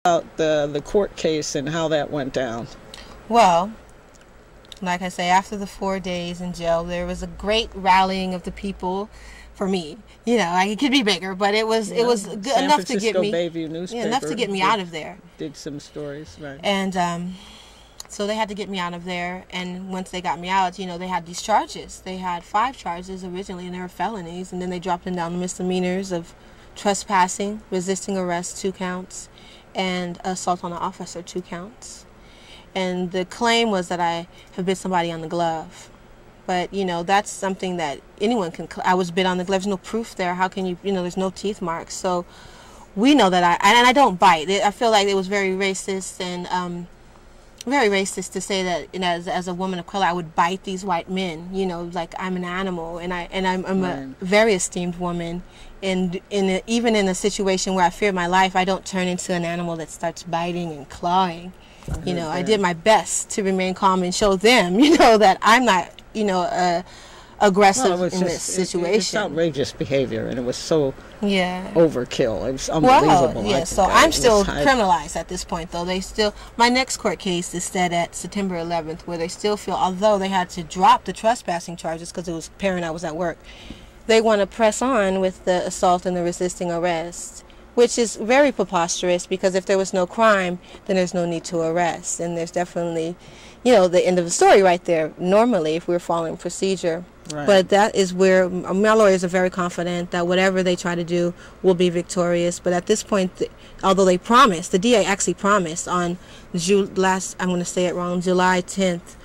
About the court case and how that went down. Well, like I say, after the 4 days in jail, there was a great rallying of the people for me. You know, it could be bigger, but it was good enough to get me enough to get me out of there. Did some stories, right? And so they had to get me out of there. And once they got me out, you know, they had these charges. They had 5 charges originally, and they were felonies. And then they dropped them down to misdemeanors of trespassing, resisting arrest, 2 counts, and assault on an officer, 2 counts. And the claim was that I have bit somebody on the glove. But, you know, that's something that anyone can... I was bit on the glove. There's no proof there. How can you... You know, there's no teeth marks. So we know that I don't bite. I feel like it was very racist and very racist to say that, you know, as a woman of color, I would bite these white men. You know, like I'm an animal, and I'm a very esteemed woman. And even in a situation where I fear my life, I don't turn into an animal that starts biting and clawing. You know, I did my best to remain calm and show them, you know, that I'm not, you know, aggressive in this situation. It's outrageous behavior, and it was so overkill. It was Well, unbelievable. yeah, so I'm still criminalized at this point, though. My next court case is set at September 11th, where they still feel, although they had to drop the trespassing charges because it was apparent I was at work, they want to press on with the assault and the resisting arrest, which is very preposterous, because if there was no crime, then there's no need to arrest. And there's definitely, you know, the end of the story right there, normally, if we're following procedure. Right. But that is where my lawyers are very confident that whatever they try to do will be victorious. But at this point, although they promised, the DA actually promised on I'm going to say it wrong, July 10th,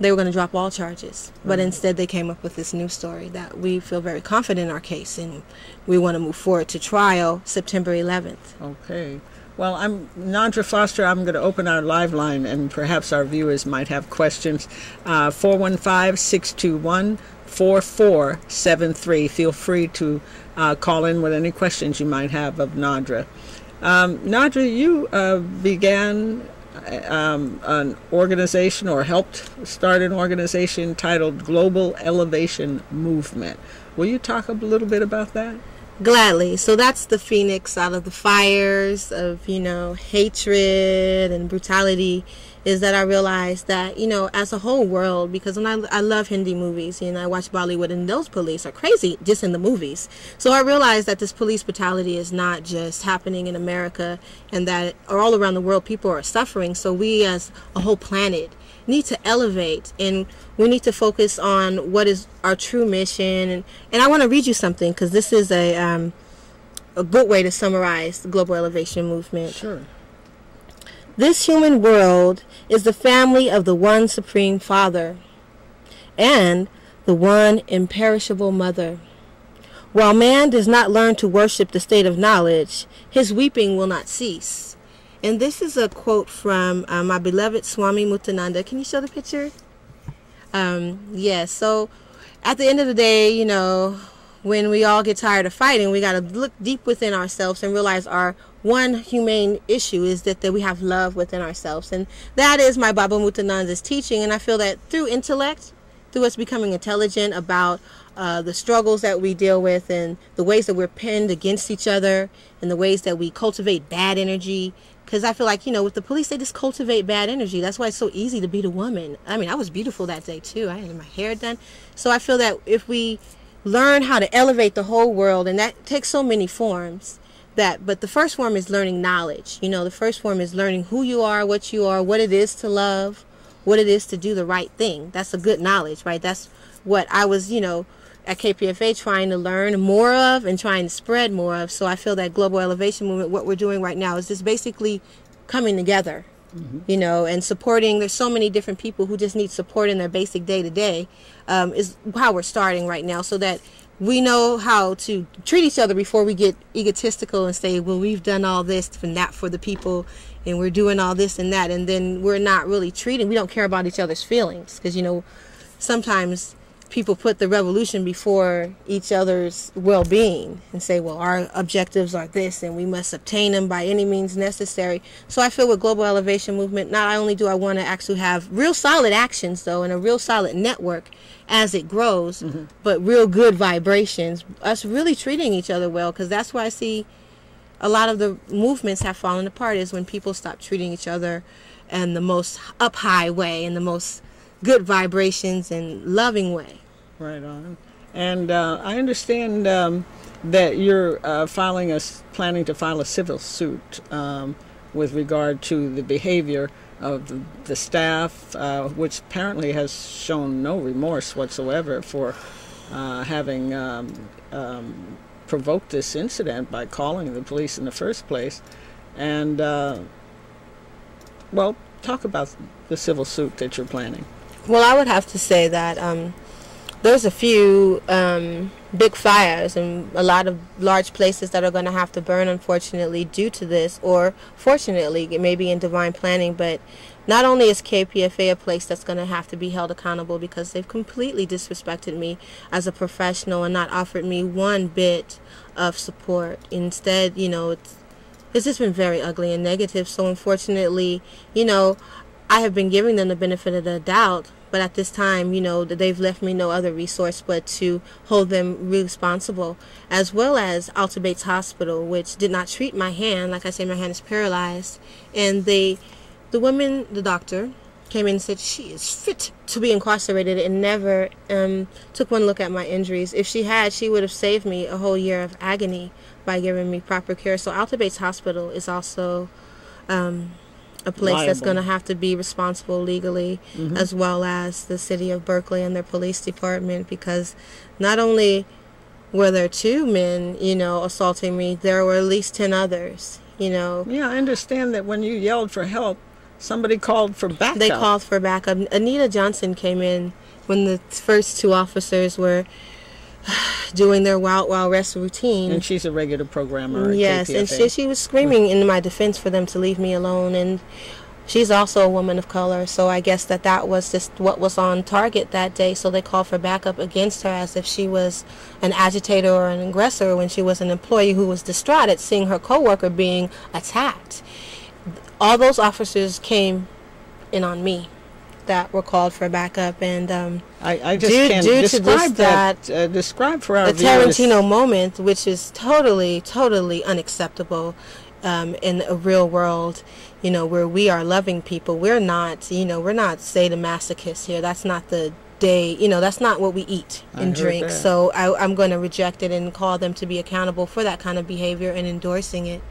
they were going to drop all charges. But instead they came up with this new story that we feel very confident in our case, and we want to move forward to trial September 11th. Okay. Well, I'm Nadra Foster. I'm going to open our live line, and perhaps our viewers might have questions. 415-621-4473. Feel free to call in with any questions you might have of Nadra. Nadra, you began an organization, or helped start an organization titled Global Elevation Movement. Will you talk a little bit about that? Gladly. So that's the phoenix out of the fires of, you know, hatred and brutality, is that I realized that, you know, as a whole world, because when I love Hindi movies, and I watch Bollywood, and those police are crazy just in the movies. So I realized that this police brutality is not just happening in America, and that all around the world people are suffering. So we as a whole planet need to elevate, and we need to focus on what is our true mission. And I want to read you something, because this is a good way to summarize the Global Elevation Movement. Sure. This human world is the family of the one Supreme Father and the one imperishable Mother. While man does not learn to worship the state of knowledge, his weeping will not cease. And this is a quote from my beloved Swami Mutananda. Can you show the picture? Yes. So at the end of the day, you know, when we all get tired of fighting, we got to look deep within ourselves and realize our one humane issue is that we have love within ourselves. And that is my Baba Mutananda's teaching. And I feel that through intellect, through us becoming intelligent about the struggles that we deal with, and the ways that we're pinned against each other, and the ways that we cultivate bad energy. Because I feel like, you know, with the police, they just cultivate bad energy. That's why it's so easy to beat a woman. I mean, I was beautiful that day, too. I had my hair done. So I feel that if we learn how to elevate the whole world, and that takes so many forms, but the first form is learning knowledge. You know, the first form is learning who you are, what it is to love, what it is to do the right thing. That's a good knowledge, right? That's what I was, you know, at KPFA trying to learn more of and trying to spread more of. So I feel that Global Elevation Movement, what we're doing right now is just basically coming together, you know, and supporting. There's so many different people who just need support in their basic day-to-day, is how we're starting right now, so that we know how to treat each other before we get egotistical and say, well, we've done all this and that for the people, and we're doing all this and that, and then we're not really we don't care about each other's feelings. Because, you know, sometimes people put the revolution before each other's well-being and say, well, our objectives are this and we must obtain them by any means necessary. So I feel with Global Elevation Movement, not only do I want to actually have real solid actions, though, and a real solid network as it grows, but real good vibrations, us really treating each other well, because that's why I see a lot of the movements have fallen apart is when people stop treating each other in the most up high way, in the most good vibrations and loving way. Right on. And I understand that you're planning to file a civil suit with regard to the behavior of the staff, which apparently has shown no remorse whatsoever for having provoked this incident by calling the police in the first place. And, well, talk about the civil suit that you're planning. Well, I would have to say that there's a few big fires and a lot of large places that are going to have to burn, unfortunately, due to this, or fortunately, it may be in divine planning. But not only is KPFA a place that's going to have to be held accountable because they've completely disrespected me as a professional and not offered me one bit of support. Instead, you know, it's just been very ugly and negative. So unfortunately, you know, I have been giving them the benefit of the doubt, but at this time, you know, they've left me no other resource but to hold them responsible, as well as Alta Bates Hospital, which did not treat my hand. Like I say, my hand is paralyzed. And the doctor came in and said she is fit to be incarcerated and never took one look at my injuries. If she had, she would have saved me a whole year of agony by giving me proper care. So Alta Bates Hospital is also a place liable. That's going to have to be responsible legally, as well as the city of Berkeley and their police department, because not only were there 2 men, you know, assaulting me, there were at least 10 others, you know. Yeah, I understand that when you yelled for help, somebody called for backup. They called for backup. Anita Johnson came in when the first 2 officers were doing their Wild Wild West routine. And she's a regular programmer at yes, KPFA. and she was screaming in my defense for them to leave me alone. And she's also a woman of color, so I guess that was just what was on target that day. So they called for backup against her as if she was an agitator or an aggressor, when she was an employee who was distraught at seeing her coworker being attacked. All those officers came in on me that were called for backup, and I just can't describe that. Describe for our viewers. The Tarantino moment, which is totally, totally unacceptable in a real world, you know, where we are loving people. We're not, you know, we're not sadomasochists here. That's not the day, you know, that's not what we eat and drink. That. So I'm going to reject it and call them to be accountable for that kind of behavior and endorsing it.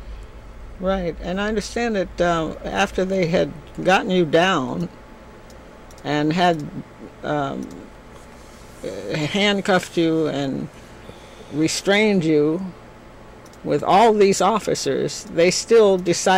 Right, and I understand that after they had gotten you down and had handcuffed you and restrained you with all these officers, they still decided